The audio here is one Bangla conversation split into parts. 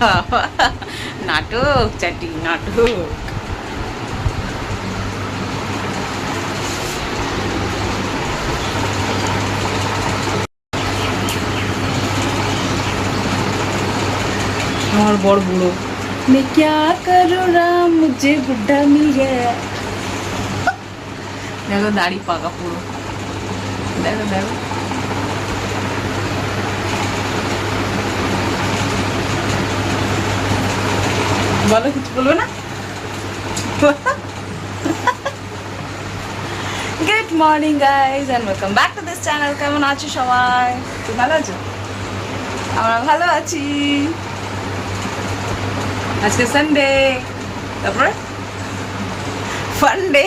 বাবা, নাটক চাটি নাটক। আমার বড় বুড়ো मैं क्या करूँ राम मुझे बुढ़ा मिल गया। দেখো দাড়ি পাকা পুরো, দেখো দেখো। বলো, কিছু বলবে না? Good morning guys and welcome back to this channel. কেমন আছো সবাই? তুমি ভালো আছো? আমরা ভালো আছি। আজকে সানডে, তারপরে ফান্ডে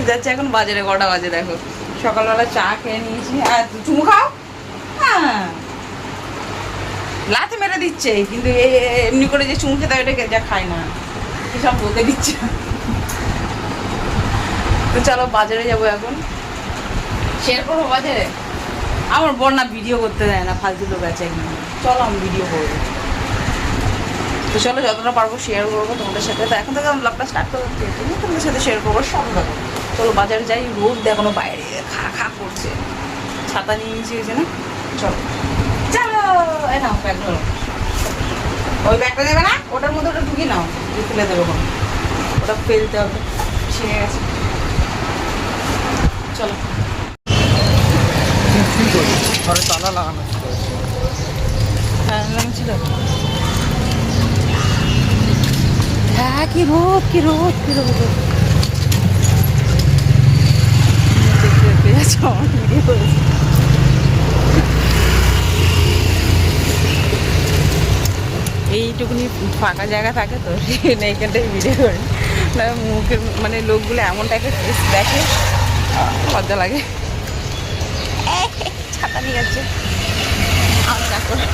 যাচ্ছে এখন বাজারে। কটা বাজে দেখো, সকালবেলা চা খেয়ে নিয়েছি। আর চুমু খাও, হ্যাঁ লাথি মেরে দিচ্ছে, কিন্তু এমনি করে যে চুমু খেতে ওটা যা খায় না, কি সব বলতে দিচ্ছে। তো চলো বাজারে যাবো এখন, শেয়ার করবো বাজারে। আমার বর না ভিডিও করতে দেয় না, ফালতু লোক আছে একদম। চলো আমি ভিডিও করবো। তো চলো যতটা পারবো শেয়ার করবো তোমাদের সাথে। তো এখন থেকে আমি ব্লগটা স্টার্ট করতে তোমাদের সাথে শেয়ার করবো সব ব্লগ। চলো বাজারে যাই, রোদ দেখানো বাইরে খা খা করছে। ছাতা নিয়ে নিয়েছি হয়েছে না, চলো চলো। এই নাও ব্যাগ ধরো, ওই ব্যাগটা দেবে না, ওটার মধ্যে ওটা ঢুকিয়ে নাও, দিয়ে ফেলে দেবো কোনো, ওটা ফেলতে হবে, ছিঁড়ে গেছে। চলো ঘরে তালা লাগানো ছিল। হ্যাঁ ছিল। হ্যাঁ কি রোদ, কি রোদ, কি রোদ। এইটুকুনি ফাঁকা জায়গা থাকে তো এইখানটাই ভিডিও করি না। মুখের মানে লোকগুলো এমন টাইপের ফেস দেখে, লজ্জা লাগে। ছাতা নিয়ে যাচ্ছে আচ্ছা করে।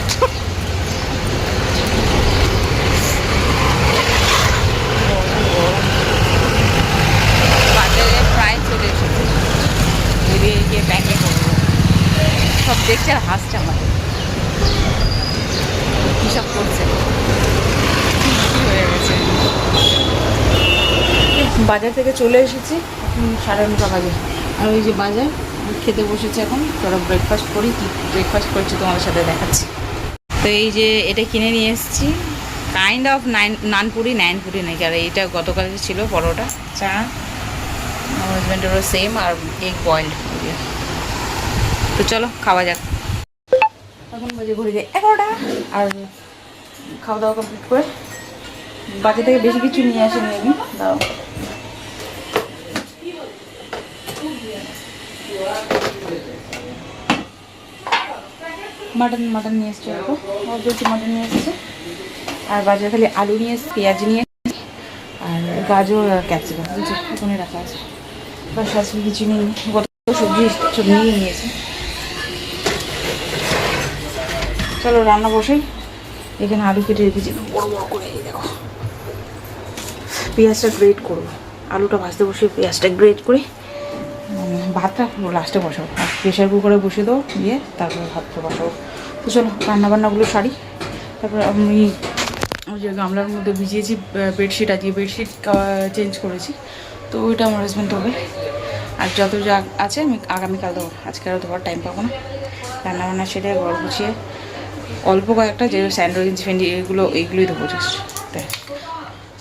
বাজারে প্রায় চলে এসেছে, বেরিয়ে গিয়ে ব্যাগে করবো। সব দেখছে আর হাসছে আমাদের, কী সব করছে হয়ে গেছে। বাজার থেকে চলে এসেছি, এখন 9:30 বাজে। আর ওই যে বাজার খেতে বসেছে এখন। তোরা ব্রেকফাস্ট করি, কি ব্রেকফাস্ট করছি তোমাদের সাথে দেখাচ্ছি। তো এই যে এটা কিনে নিয়ে এসেছি, কাইন্ড অফ নানপুরি নাকি, আর এইটা গতকাল ছিল পরোটা, চা। আমার হাজব্যান্ডেরও সেম, আর এগ বয়েলড। তো চলো খাওয়া যাক। এখন বাজে ঘুরে যায় 11টা, আর খাওয়া দাওয়া কমপ্লিট করে বাজার থেকে বেশি কিছু নিয়ে আসেনি আমি। দাও মাটন নিয়ে এসছে, বেশি মাটন নিয়ে এসেছে। আর বাজারে খালি আলু নিয়ে এসেছে, পেঁয়াজ নিয়ে এসেছে, আর গাজর আর ক্যাপসিকাম বুঝছো ওখানে রাখা আছে। বাস আজকে কিছু নেই, গত সবজি সব নিয়ে নিয়েছে। চলো রান্না বসাই। এখানে আলু কেটে রেখেছি বড় বড় করে, এই দেখো। পেঁয়াজটা গ্রেট করবো, আলুটা ভাজতে বসে পেঁয়াজটা গ্রেট করে ভাতটা লাস্টে বসাবো। আর প্রেশার কুকারে বসে দেবো, দিয়ে তারপরে ভাতটা বসাবো। তো চলো রান্নাবান্নাগুলো সারি। তারপরে আমি ওই যে গামলার মধ্যে ভিজিয়েছি বেডশিট, আজকে বেডশিট চেঞ্জ করেছি, তো ওইটা আমার হাজব্যান্ড হবে। আর যত যা আছে আমি আগামীকাল দেবো, আজকে আরও দেওয়ার টাইম পাবো না। রান্নাবান্না সেটা ঘর গুছিয়ে অল্প কয়েকটা যে স্যান্ডউইচ ফ্যান্ডি এইগুলোই দেবো জাস্ট। তাই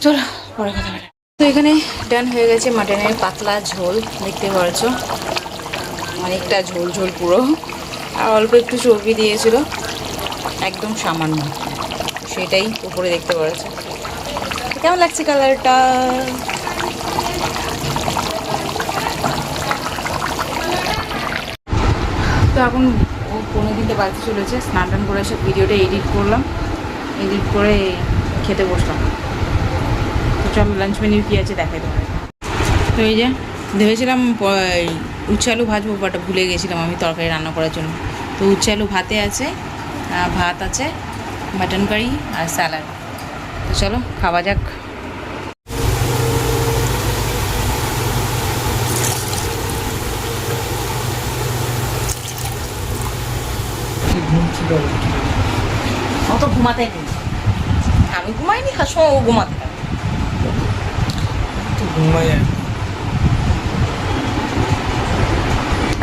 চলো পরে কথা বলে। তো এখানে ডান হয়ে গেছে মাটনের পাতলা ঝোল, দেখতে পাচ্ছো অনেকটা ঝোল ঝোল পুরো। আর অল্প একটু চর্বি দিয়েছিল, একদম সামান্য, সেটাই উপরে দেখতে পাচ্ছো। কেমন লাগছে কালারটা? তো এখন ও 15 বাড়িতে চলেছে, স্নান টান করে এসে ভিডিওটা এডিট করলাম, এডিট করে খেতে বসলাম। তো চলো লাঞ্চ মেনু কী আছে দেখাই তোমার। তো এই যে ভেবেছিলাম উচ্ছে আলু ভাজবো, বাট ভুলে গেছিলাম আমি তরকারি রান্না করার জন্য। তো উচ্ছে আলু ভাতে আছে, ভাত আছে, মাটন কারি আর স্যালাড। তো চলো খাওয়া যাক। ও তো ঘুমাতে নেই, আমি ঘুমাইনি, খাস ও ঘুমাতে তো ঘুমাই যায়।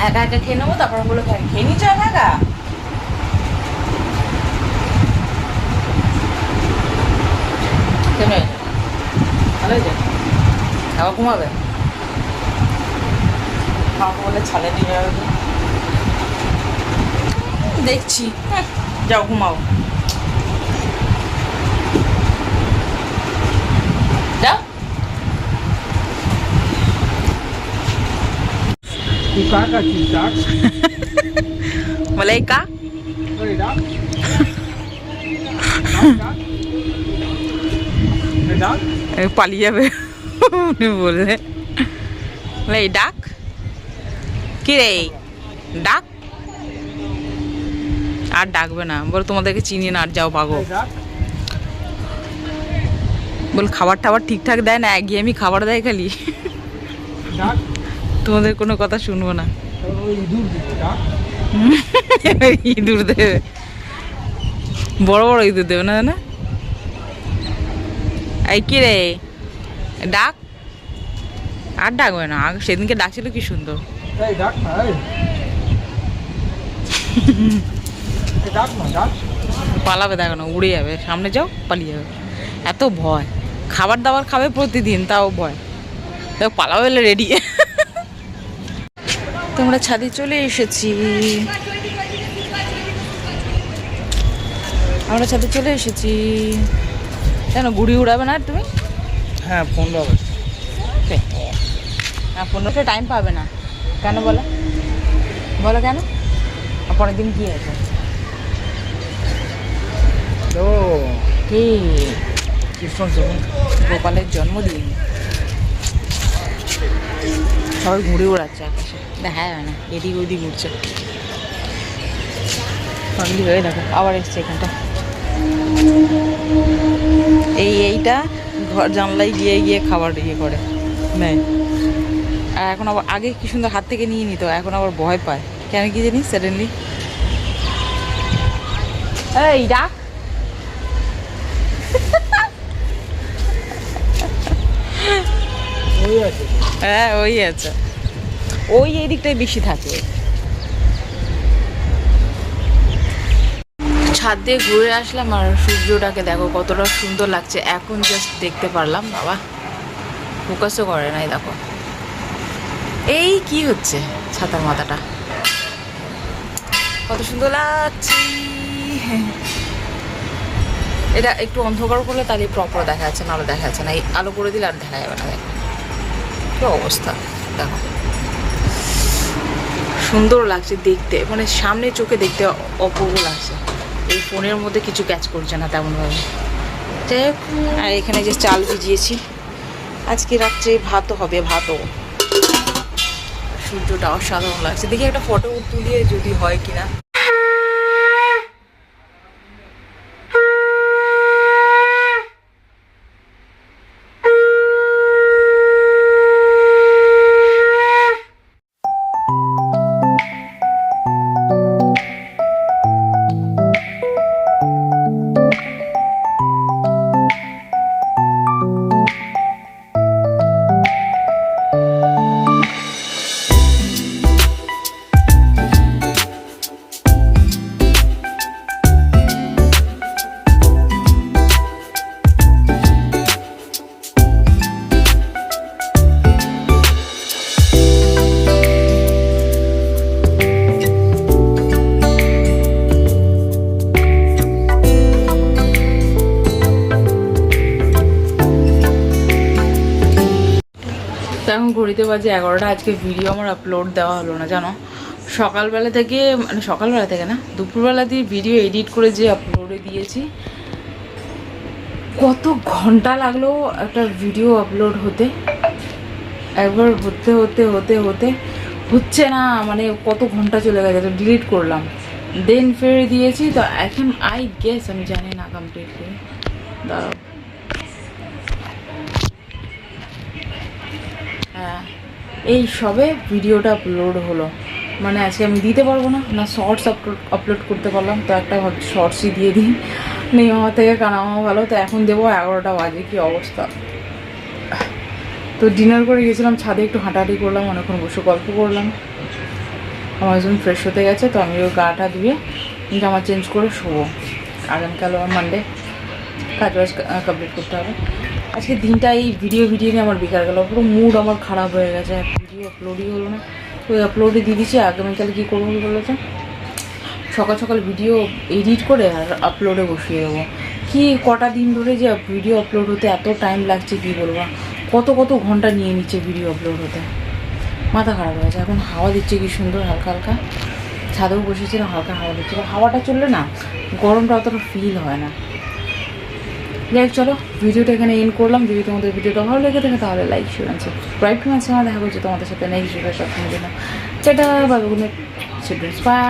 একা একা খেয়ে নেবো, তারপর বলে খেয়ে নিচ্ছ একা একা। কেমন ভালো হয়েছে? খাওয়া ঘুমাবে, আমাকে বলে ছালে দিয়ে যাবে। দেখছি, যাও ঘুমাও, যাও। तू का करती डाक? বলে এই কা अरे डाक? डाक? পালিয়ে যাবে উনি বললে। বলে এই ডাক কি রে, ডাক। আর ডাকবে না, বল তোমাদেরকে চিনি না, আর যাও ভাগো। डाक? বল খাবার টাবার ঠিকঠাক দেয় না, একঘেয়েমি খাবার দেয় খালি। डाक? তোমাদের কোনো কথা শুনবো না। तो इधर दिखे डाक? ইঁদুর দেবে, বড় বড় ইঁদুর দেবে না না। এই কি রে, ডাক। আর ডাকবে না, সেদিনকে ডাকছিল কি সুন্দর। ए डाक ना ए डाक ना डाक? পালাবে, দেখো না উড়ে যাবে, সামনে যাও পালিয়ে যাবে, এত ভয়। খাবার দাবার খাবে প্রতিদিন, তাও ভয়, দেখো পালাবে বলে রেডি। তোমরা ছাদে চলে এসেছি, আমরা ছাদে চলে এসেছি। কেন ঘুড়ি উড়াবে না তুমি? हाँ 15 बजे। না 15টা টাইম পাবে না, কেন বলো, বলো কেন? আর পরের দিন কি আছে? तो কি कृष्ण जन्म গোপালের জন্মদিন, সবাই ঘুরে উড়াচ্ছে আকাশে, দেখা যায় না, এদিক ওদিক উঠছে। পাগলি হয়ে দেখো আবার এসছে এখানটা, এইটা ঘর জানলায় গিয়ে গিয়ে খাবার ইয়ে করে নেয়। আর এখন আবার, আগে কি সুন্দর হাত থেকে নিয়ে নিত, এখন আবার ভয় পায় কেন কি জানি সাডেনলি। এই ডাক, वही है। হ্যাঁ ওই আছে, ওই এই দিকটায় বেশি থাকে। ছাদ দিয়ে ঘুরে আসলাম, আর সূর্যটাকে দেখো কতটা সুন্দর লাগছে, এখন জাস্ট দেখতে পারলাম। বাবা ফোকাসও করে নাই, দেখো এই কি হচ্ছে, ছাতার মাথাটা কত সুন্দর লাগছে। এটা একটু অন্ধকার করলে তাহলে প্রপার দেখা যাচ্ছে, নাহলে দেখা যাচ্ছে না। এই আলো করে দিলে আর দেখা যাবে না। দেখো কি অবস্থা, দেখো সুন্দর লাগছে দেখতে, মানে সামনে চোখে দেখতে অপূর্ব লাগছে। এই ফোনের মধ্যে কিছু ক্যাচ করছে না তেমনভাবে। যাই হোক, আর এখানে যে চাল ভিজিয়েছি, আজকে রাত্রে ভাতও হবে, ভাতও। সূর্যটা অসাধারণ লাগছে, দেখি একটা ফটো তুলিয়ে যদি হয় কিনা। এখন ঘড়িতে বাজে 11টা। আজকে ভিডিও আমার আপলোড দেওয়া হলো না জানো, সকালবেলা থেকে, মানে সকালবেলা থেকে না, দুপুরবেলা দিয়ে ভিডিও এডিট করে যে আপলোডে দিয়েছি। কত ঘন্টা লাগলো একটা ভিডিও আপলোড হতে, একবার হতে হতে হতে হতে হচ্ছে না, মানে কত ঘন্টা চলে গেছে, তো ডিলিট করলাম, দেন ফের দিয়েছি। তো এখন আই গেস, আমি জানি না কমপ্লিট করে দাঁড়াও। হ্যাঁ এই সবে ভিডিওটা আপলোড হলো, মানে আজকে আমি দিতে পারবো না, না শর্টস আপলোড করতে পারলাম, তো একটা শর্টসই দিয়ে দিই। নেই মামা থেকে কানা মামা ভালো, তো এখন দেবো 11টা বাজে, কি অবস্থা। তো ডিনার করে গেছিলাম ছাদে, একটু হাঁটাহাঁটি করলাম, অনেকক্ষণ বসে গল্প করলাম। আমার একজন ফ্রেশ হতে গেছে, তো আমি ওই গাটা ধুয়ে জামা চেঞ্জ করে শোবো। আগামীকাল আমার মানডে, কাজ বাজ কমপ্লিট করতে হবে। আজকে দিনটা এই ভিডিও নিয়ে আমার বেকার গেল, পুরো মুড আমার খারাপ হয়ে গেছে। ভিডিও আপলোডই হলো না, ওই আপলোডে দিয়ে দিচ্ছি। আগামীকাল কী করবো বলেছে, সকাল সকাল ভিডিও এডিট করে আর আপলোডে বসিয়ে দেবো। কি কটা দিন ধরে যে ভিডিও আপলোড হতে এত টাইম লাগছে কী বলবো, কত ঘন্টা নিয়ে নিচ্ছে ভিডিও আপলোড হতে, মাথা খারাপ হয়ে গেছে। এখন হাওয়া দিচ্ছে কি সুন্দর, হালকা হালকা। ছাদেও বসেছিলাম, হালকা হাওয়া দিচ্ছিলো। হাওয়াটা চললে না গরমটা অতটা ফিল হয় না। যাই হোক, চলো ভিডিওটা এখানে এন্ড করলাম। যদি তোমাদের ভিডিওটা ভালো লেগে থাকে তাহলে লাইক শেয়ার অ্যান্ড সাবস্ক্রাইব করে দেখা করছি তোমাদের সাথে নেক্সট ভিডিও সব জন্য। সেটা bye, good night, childrens, by.